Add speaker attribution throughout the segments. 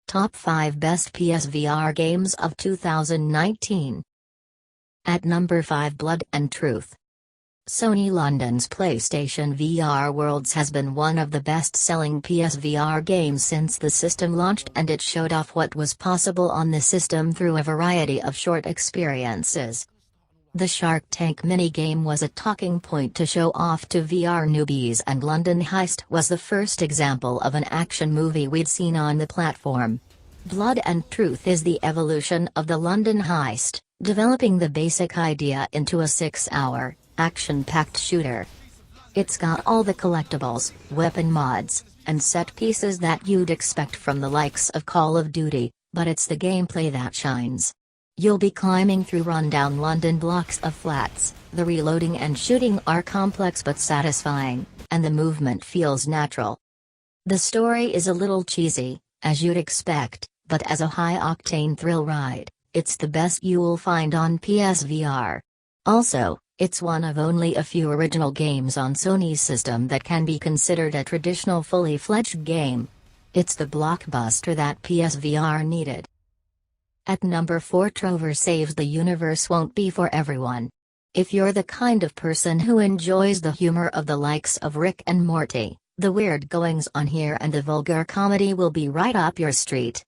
Speaker 1: Top 5 Best PSVR Games of 2019. At number 5, Blood and Truth. Sony London's PlayStation VR Worlds has been one of the best-selling PSVR games since the system launched, and it showed off what was possible on the system through a variety of short experiences. The Shark Tank minigame was a talking point to show off to VR newbies, and London Heist was the first example of an action movie we'd seen on the platform. Blood and Truth is the evolution of the London Heist, developing the basic idea into a 6-hour, action-packed shooter. It's got all the collectibles, weapon mods, and set pieces that you'd expect from the likes of Call of Duty, but it's the gameplay that shines. You'll be climbing through rundown London blocks of flats, the reloading and shooting are complex but satisfying, and the movement feels natural. The story is a little cheesy, as you'd expect, but as a high-octane thrill ride, it's the best you'll find on PSVR. Also, it's one of only a few original games on Sony's system that can be considered a traditional fully-fledged game. It's the blockbuster that PSVR needed. At number 4, Trover Saves the Universe won't be for everyone. If you're the kind of person who enjoys the humor of the likes of Rick and Morty, the weird goings-on here and the vulgar comedy will be right up your street.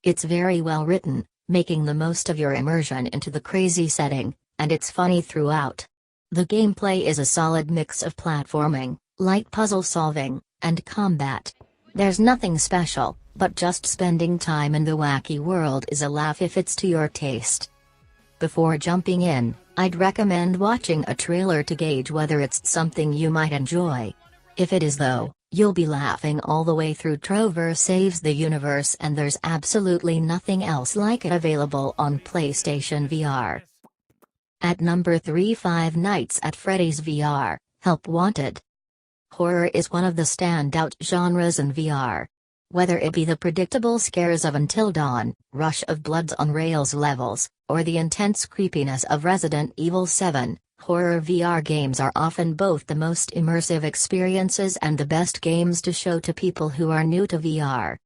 Speaker 1: It's very well written, making the most of your immersion into the crazy setting, and it's funny throughout. The gameplay is a solid mix of platforming, light puzzle solving, and combat. There's nothing special, but just spending time in the wacky world is a laugh if it's to your taste. Before jumping in, I'd recommend watching a trailer to gauge whether it's something you might enjoy. If it is though, you'll be laughing all the way through. Trover Saves the Universe, and there's absolutely nothing else like it available on PlayStation VR. At number 3, Five Nights at Freddy's VR, Help Wanted. Horror is one of the standout genres in VR. Whether it be the predictable scares of Until Dawn, rush of bloods on rails levels, or the intense creepiness of Resident Evil 7, horror VR games are often both the most immersive experiences and the best games to show to people who are new to VR.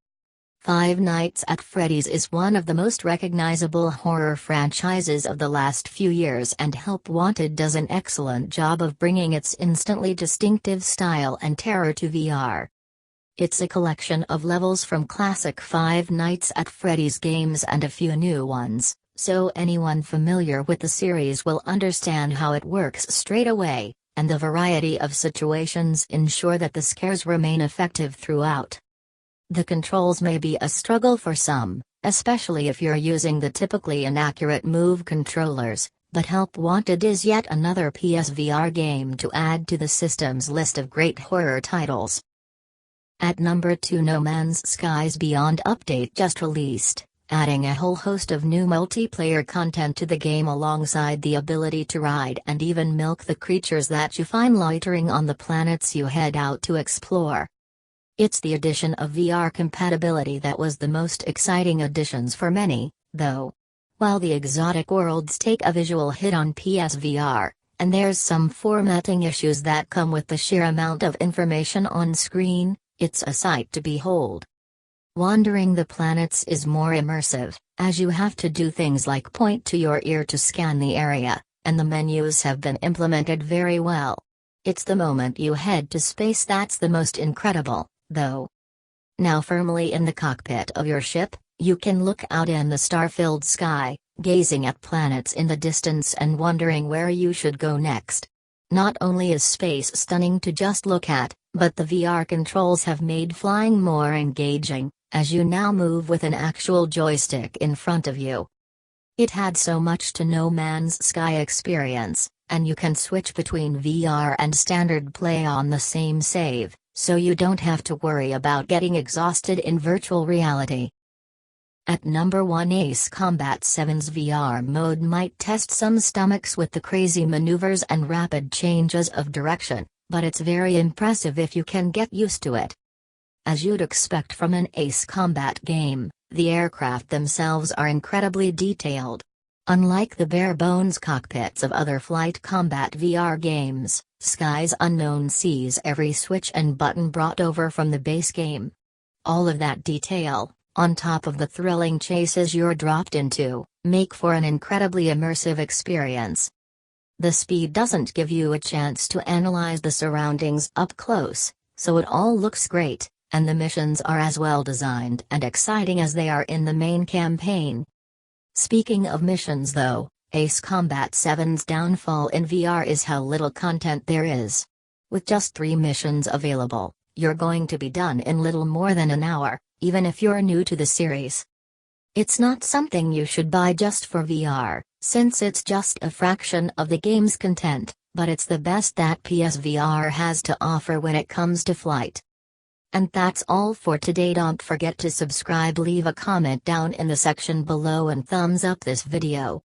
Speaker 1: Five Nights at Freddy's is one of the most recognizable horror franchises of the last few years, and Help Wanted does an excellent job of bringing its instantly distinctive style and terror to VR. It's a collection of levels from classic Five Nights at Freddy's games and a few new ones, so anyone familiar with the series will understand how it works straight away, and the variety of situations ensure that the scares remain effective throughout. The controls may be a struggle for some, especially if you're using the typically inaccurate Move controllers, but Help Wanted is yet another PSVR game to add to the system's list of great horror titles. At number 2, No Man's Skies Beyond update just released, adding a whole host of new multiplayer content to the game alongside the ability to ride and even milk the creatures that you find loitering on the planets you head out to explore. It's the addition of VR compatibility that was the most exciting additions for many, though. While the exotic worlds take a visual hit on PSVR, and there's some formatting issues that come with the sheer amount of information on screen, it's a sight to behold. Wandering the planets is more immersive, as you have to do things like point to your ear to scan the area, and the menus have been implemented very well. It's the moment you head to space that's the most incredible, though. Now firmly in the cockpit of your ship, you can look out in the star-filled sky, gazing at planets in the distance and wondering where you should go next. Not only is space stunning to just look at, but the VR controls have made flying more engaging, as you now move with an actual joystick in front of you. It had so much to No Man's Sky experience, and you can switch between VR and standard play on the same save, so you don't have to worry about getting exhausted in virtual reality. At number 1, Ace Combat 7's VR mode might test some stomachs with the crazy maneuvers and rapid changes of direction, but it's very impressive if you can get used to it. As you'd expect from an Ace Combat game, the aircraft themselves are incredibly detailed. Unlike the bare-bones cockpits of other flight combat VR games, Skies Unknown sees every switch and button brought over from the base game. All of that detail, on top of the thrilling chases you're dropped into, make for an incredibly immersive experience. The speed doesn't give you a chance to analyze the surroundings up close, so it all looks great, and the missions are as well designed and exciting as they are in the main campaign. Speaking of missions though, Ace Combat 7's downfall in VR is how little content there is. With just 3 missions available, you're going to be done in little more than an hour, even if you're new to the series. It's not something you should buy just for VR, since it's just a fraction of the game's content, but it's the best that PSVR has to offer when it comes to flight. And that's all for today. Don't forget to subscribe, leave a comment down in the section below and thumbs up this video.